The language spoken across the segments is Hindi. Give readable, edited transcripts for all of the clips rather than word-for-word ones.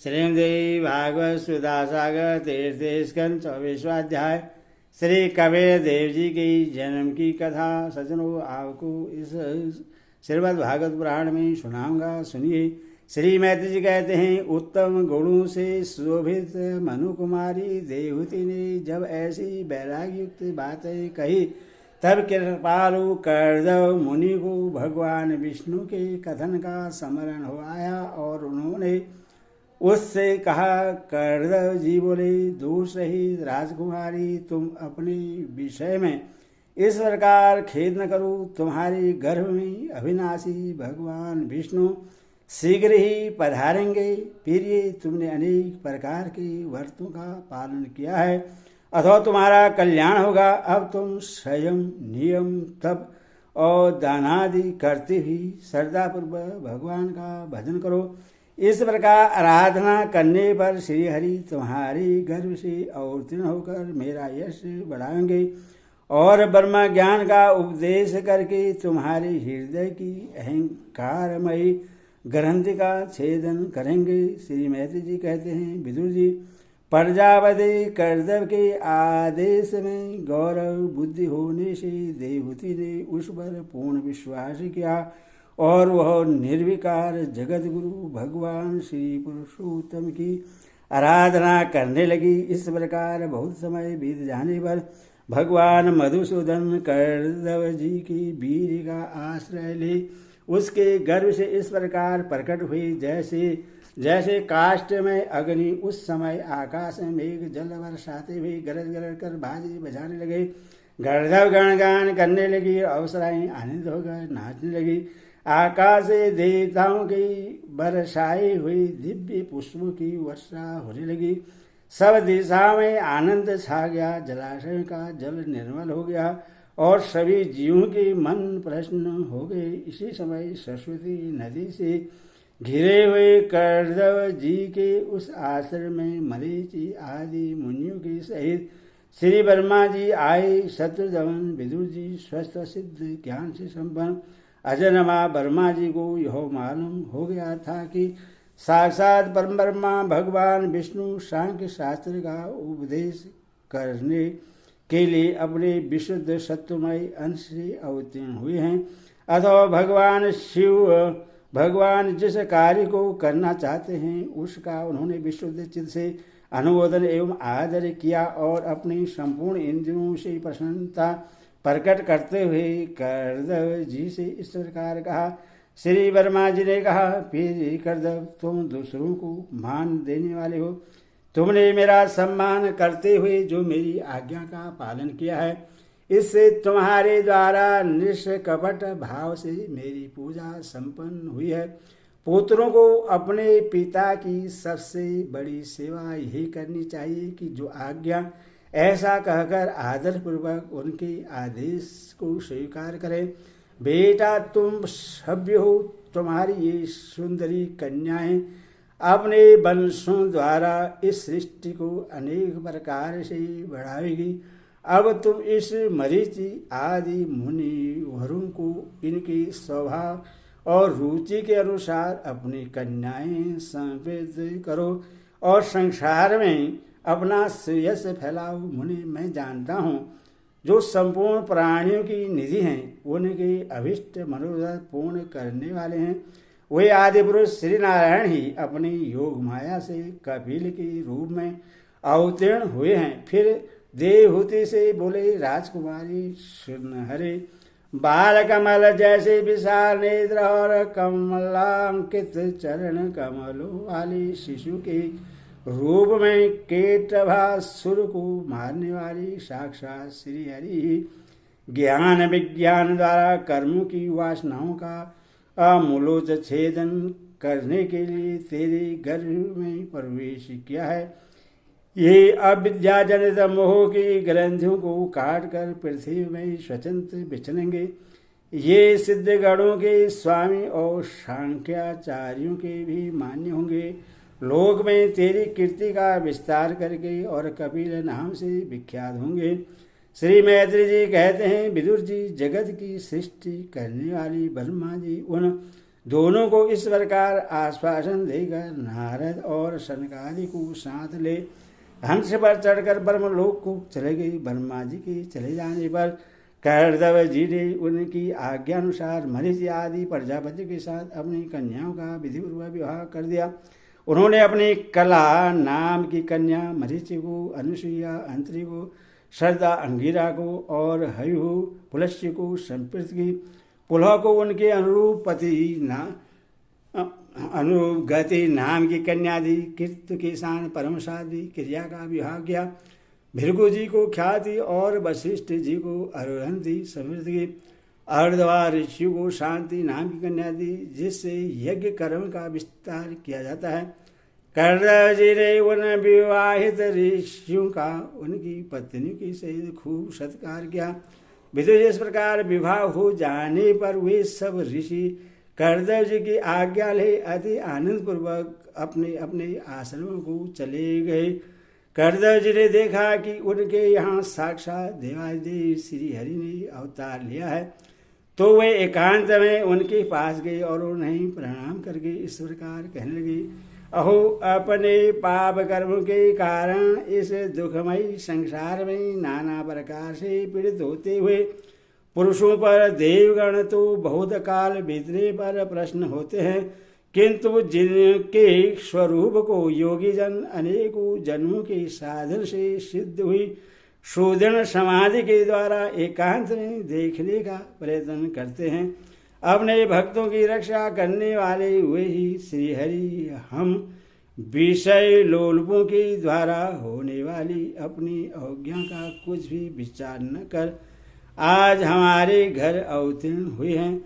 श्रीमद्देवी भागवत सुधा सागर तीर्थ स्कंद 24वां श्री कबीर देव जी की जन्म की कथा। सज्जनों, आपको इस श्रीमद् भागवत पुराण में सुनाऊंगा, सुनिए। श्री मैत्री जी कहते हैं, उत्तम गुणों से शोभित मनु कुमारी देवहूति ने जब ऐसी वैराग्य युक्त बातें कही, तब कृपालु कर्दव मुनि को भगवान विष्णु के कथन का स्मरण हो आया और उन्होंने उससे कहा। कर्दव जी बोले, दोष रहित राजकुमारी, तुम अपने विषय में इस प्रकार खेद न करो। तुम्हारे गर्भ में अविनाशी भगवान विष्णु शीघ्र ही पधारेंगे। फिर ये तुमने अनेक प्रकार के व्रतों का पालन किया है, अथवा तुम्हारा कल्याण होगा। अब तुम स्वयं नियम तप और दानादि करते हुए श्रद्धापूर्वक भगवान का भजन करो। इस प्रकार आराधना करने पर श्री हरि तुम्हारे गर्भ से अवतीर्ण होकर मेरा यश बढ़ाएंगे और ब्रह्म ज्ञान का उपदेश करके तुम्हारे हृदय की अहंकारमयी ग्रंथि का छेदन करेंगे। श्री मैत्री जी कहते हैं, विदुर जी, प्रजापति कर्दव के आदेश में गौरव बुद्धि होने से देवहूति ने उस पर पूर्ण विश्वास किया और वह निर्विकार जगत गुरु भगवान श्री पुरुषोत्तम की आराधना करने लगी। इस प्रकार बहुत समय बीत जाने पर भगवान मधुसूदन कर्दव जी की वीर का आश्रय ले उसके गर्भ से इस प्रकार प्रकट हुई, जैसे काष्ठ में अग्नि। उस समय आकाश में मेघ जल बरसाते हुए गरज गरज कर बाजे बजाने लगे। गर्दव गणगान करने लगी, अवसराएं आनंद होकर नाचने लगी। आकाश से देवताओं की बरसाई हुई दिव्य पुष्पों की वर्षा होने लगी। सब दिशा में आनंद छा गया। जलाशय का जल निर्मल हो गया और सभी जीवों के मन प्रसन्न हो गए। इसी समय सरस्वती नदी से घिरे हुए कर्दव जी के उस आश्रम में मरीचि आदि मुनियों के सहित श्री ब्रह्मा जी आए। शत्रुदमन विदुर जी स्वस्थ सिद्ध ज्ञान से संपन्न अजन्मा ब्रह्मा जी को यह मालूम हो गया था कि साक्षात परम ब्रह्मा भगवान विष्णु सांख्य शास्त्र का उपदेश करने के लिए अपने विशुद्ध सत्वमय अंश से अवतीर्ण हुए हैं। अथवा भगवान शिव भगवान जिस कार्य को करना चाहते हैं उसका उन्होंने विशुद्ध चित्त से अनुमोदन एवं आदर किया और अपनी संपूर्ण इंद्रियों से प्रसन्नता प्रकट करते हुए कर्दव जी से इस प्रकार कहा। श्री ब्रह्मा जी ने कहा, फिर कर्दव, तुम दूसरों को मान देने वाले हो। तुमने मेरा सम्मान करते हुए जो मेरी आज्ञा का पालन किया है, इससे तुम्हारे द्वारा निष्कपट भाव से मेरी पूजा संपन्न हुई है। पुत्रों को अपने पिता की सबसे बड़ी सेवा यही करनी चाहिए कि जो आज्ञा ऐसा कहकर आदर पूर्वक उनके आदेश को स्वीकार करें। बेटा, तुम सभ्य हो। तुम्हारी ये सुंदरी कन्याएं अपने वंशों द्वारा इस सृष्टि को अनेक प्रकार से बढ़ावेगी। अब तुम इस मरीचि आदि मुनि वरों को इनके स्वभाव और रुचि के अनुसार अपनी कन्याएं समर्पित करो और संसार में अपना श्रेयस फैलाओ। मुनि, मैं जानता हूँ जो संपूर्ण प्राणियों की निधि हैं, उनके अभिष्ट मनोरथ पूर्ण करने वाले हैं। वे आदि पुरुष श्री नारायण ही अपनी योग माया से कपिल के रूप में अवतीर्ण हुए हैं। फिर देवहूति से बोले, राजकुमारी सुन हरे, बाल कमल जैसे विशाल नेत्र और कमलांकित चरण कमलों वाले शिशु के रूप में केटभासुर को मारने वाली साक्षात श्री हरि ज्ञान विज्ञान द्वारा कर्मों की वासनाओं का मूलोच छेदन करने के लिए तेरे गर्भ में प्रवेश किया है। ये अविद्या जनित मोह की ग्रंथियों को काट कर पृथ्वी में स्वतंत्र बिछलेंगे। ये सिद्ध गणों के स्वामी और सांख्याचार्यों के भी मान्य होंगे। लोक में तेरी कीर्ति का विस्तार करके और कपिल नाम से विख्यात होंगे। श्री मैत्री जी कहते हैं, विदुर जी, जगत की सृष्टि करने वाली ब्रह्मा जी उन दोनों को इस प्रकार आश्वासन देकर नारद और सनकादि को साथ ले हंस पर चढ़कर ब्रह्मलोक को चले गए। ब्रह्मा जी के चले जाने पर कर्दव जी ने उनकी आज्ञानुसार मरीचि आदि प्रजापति के साथ अपनी कन्याओं का विधिपूर्वक विवाह कर दिया। उन्होंने अपनी कला नाम की कन्या मरीचि को, अनुसुईया अंतरी को, श्रद्धा अंगिरा को और हयु पुलस्त्य को संप्रीत की। पुलह को उनके अनुरूप गति नाम की कन्या दी। कीर्त किसान परमसादी क्रिया का विवाह किया। भृगु जी को ख्याति और वशिष्ठ जी को अरुंधति समृद्धि की। अर्धवा ऋषि को शांति नाम की कन्या दी, जिससे यज्ञ कर्म का विस्तार किया जाता है। कर्दव जी ने उन विवाहित ऋषियों का उनकी पत्नियों की सहित खूब सत्कार किया। विधि इस प्रकार विवाह हो जाने पर वे सब ऋषि कर्दव जी की आज्ञा ले अति आनंद पूर्वक अपने अपने आश्रमों को चले गए। कर्दव जी ने देखा कि उनके यहाँ साक्षात देवादिदेव श्री हरि ने अवतार लिया है, तो वे एकांत में उनके पास गए और उन्हें प्रणाम करके इस प्रकार कहने लगे, अहो अपने पाप कर्म के कारण इस दुखमयी संसार में नाना प्रकार से पीड़ित होते हुए पुरुषों पर देवगण तो बहुत काल बीतने पर प्रश्न होते हैं, किंतु जिनके स्वरूप को योगी जन अनेकों जन्मों के साधन से सिद्ध हुई सुदृढ़ समाधि के द्वारा एकांत में देखने का प्रयत्न करते हैं, अपने भक्तों की रक्षा करने वाले हुए ही श्रीहरि हम विषय लोलुपों के द्वारा होने वाली अपनी अवज्ञा का कुछ भी विचार न कर आज हमारे घर अवतीर्ण हुए हैं।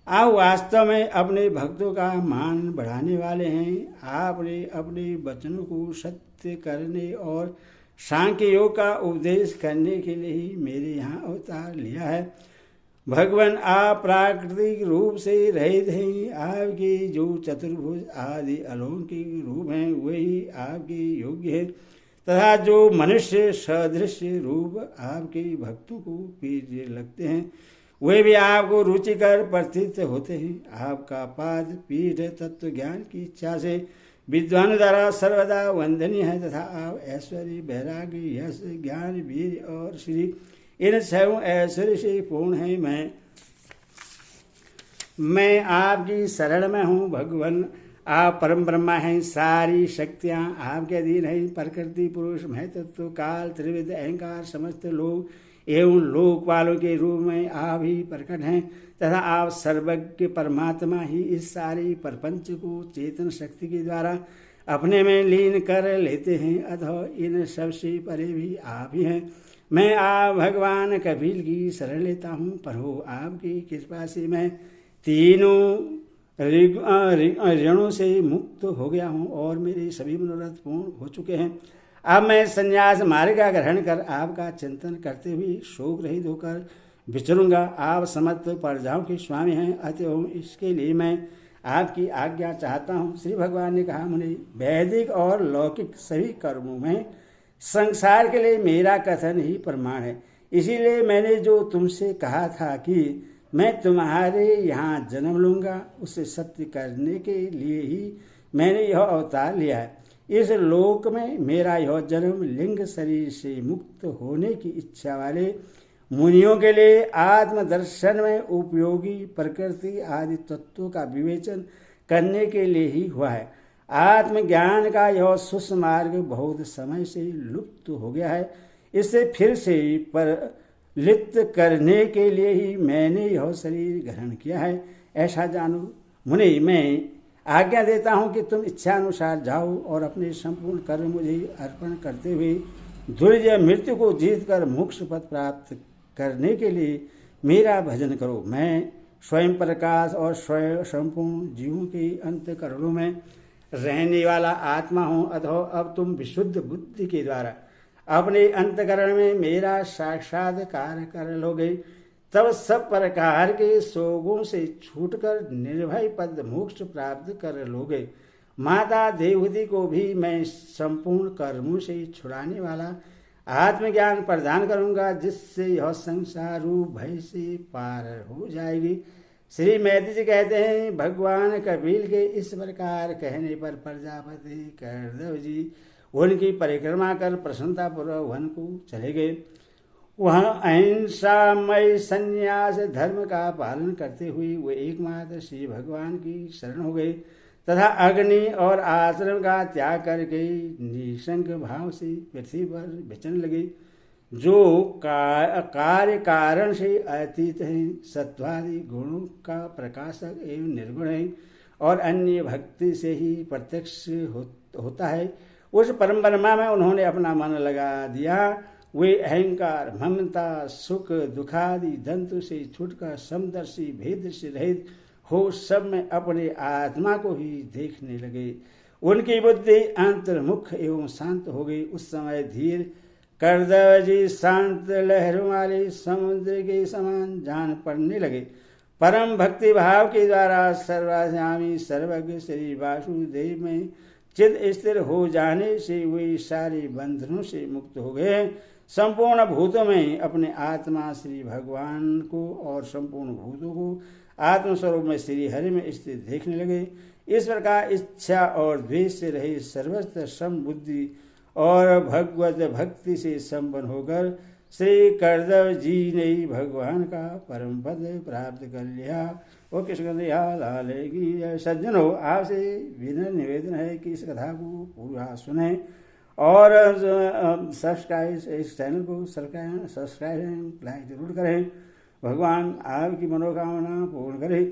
आप वास्तव में अपने भक्तों का मान बढ़ाने वाले हैं। आपने अपने वचनों को सत्य करने और सांख्य योग का उपदेश करने के लिए ही मेरे यहाँ अवतार लिया है। भगवान आप प्राकृतिक रूप से रहित हैं। आपके जो चतुर्भुज आदि अलौकिक रूप हैं वही आपके योग्य है, तथा जो मनुष्य सदृश रूप आपके भक्तों को प्रिय लगते हैं वे भी आपको रुचिकर प्रतीत होते हैं। आपका पाद पीठ तत्व ज्ञान की इच्छा से विद्वान द्वारा सर्वदा वंदनीय है, तथा आप ऐश्वर्य वैराग्य यश ज्ञान वीर और श्री इन छह ऐश्वर्य से पूर्ण है। मैं आपकी शरण में हूँ। भगवान आप परम ब्रह्मा हैं। सारी शक्तियाँ आपके अधीन हैं। प्रकृति पुरुष महतत्व काल त्रिविध अहंकार समस्त लोग एवं लोकपालों के रूप में आप ही प्रकट हैं, तथा आप सर्वज्ञ परमात्मा ही इस सारे प्रपंच को चेतन शक्ति के द्वारा अपने में लीन कर लेते हैं। अतः इन सबसे परे भी आप ही हैं। मैं आप भगवान कपिल की शरण लेता हूँ। प्रभु आपकी कृपा से मैं तीनों ऋणों से मुक्त हो गया हूँ और मेरे सभी मनोरथ पूर्ण हो चुके हैं। अब मैं संन्यास मार्ग का ग्रहण कर आपका चिंतन करते हुए शोक रहित होकर विचरूंगा। आप समस्त प्रजाओं के स्वामी हैं, अतएव इसके लिए मैं आपकी आज्ञा चाहता हूँ। श्री भगवान ने कहा, मुनि वैदिक और लौकिक सभी कर्मों में संसार के लिए मेरा कथन ही प्रमाण है। इसीलिए मैंने जो तुमसे कहा था कि मैं तुम्हारे यहाँ जन्म लूँगा, उसे सत्य करने के लिए ही मैंने यह अवतार लिया है। इस लोक में मेरा यह जन्म लिंग शरीर से मुक्त होने की इच्छा वाले मुनियों के लिए आत्मदर्शन में उपयोगी प्रकृति आदि तत्वों का विवेचन करने के लिए ही हुआ है। आत्मज्ञान का यह सुस्मार्ग बहुत समय से लुप्त हो गया है। इसे फिर से परलिप्त करने के लिए ही मैंने यह शरीर ग्रहण किया है, ऐसा जानो। मुनि मैं आज्ञा देता हूँ कि तुम इच्छा अनुसार जाओ और अपने संपूर्ण कर्म मुझे अर्पण करते हुए दुर्जय मृत्यु को जीत कर मोक्ष पद प्राप्त करने के लिए मेरा भजन करो। मैं स्वयं प्रकाश और स्वयं संपूर्ण जीवों के अंतःकरणों में रहने वाला आत्मा हूँ। अतः अब तुम विशुद्ध बुद्धि के द्वारा अपने अंतःकरण में मेरा साक्षात्कार कर लोगे, तब सब प्रकार के शोकों से छूटकर निर्भय पद मोक्ष प्राप्त कर लोगे। माता देवहूति को भी मैं संपूर्ण कर्मों से छुड़ाने वाला आत्मज्ञान प्रदान करूंगा, जिससे यह संसार रूप भय से पार हो जाएगी। श्री मैत्री जी कहते हैं, भगवान कपिल के इस प्रकार कहने पर प्रजापति करदव जी उनकी परिक्रमा कर प्रसन्नतापूर्वक वन को चले गए। वहाँ अहिंसामय संन्यास धर्म का पालन करते हुए वे एकमात्र श्री भगवान की शरण हो गए तथा अग्नि और आश्रम का त्याग करके निशंक भाव से पृथ्वी पर बेचने लगे। जो कार्य कारण से अतीत हैं, सत्वादि गुणों का प्रकाशक एवं निर्गुण है और अन्य भक्ति से ही प्रत्यक्ष होता है, उस परम ब्रह्मा में उन्होंने अपना मन लगा दिया। वे अहंकार, ममता, सुख, दुखादि दंतु से छूटकर समदर्शी, भेद से रहित हो सब में अपने आत्मा को ही देखने लगे। उनकी बुद्धि अंतर्मुख एवं शांत हो गई। उस समय धीर करदव जी शांत लहरों वाले समुद्र के समान जान पड़ने लगे। परम भक्ति भाव के द्वारा सर्वस्यामी सर्वज्ञ श्री वासुदेव में चिद स्थिर हो जाने से वे सारे बंधनों से मुक्त हो गए। संपूर्ण भूतों में अपने आत्मा श्री भगवान को और संपूर्ण भूतों को आत्मस्वरूप में श्री हरि में स्थित देखने लगे। इस प्रकार इच्छा और द्वेष से रही सर्वत्र समबुद्धि और भगवत भक्ति से संपन्न होकर श्री करदव जी ने भगवान का परम पद प्राप्त कर लिया। वो कृष्ण लाल की सज्जनों, आपसे विनम्र निवेदन है कि इस कथा को पूरा सुने और सब्सक्राइब इस चैनल को सब्सक्राइब लाइक जरूर करें। भगवान आपकी मनोकामना पूर्ण करे।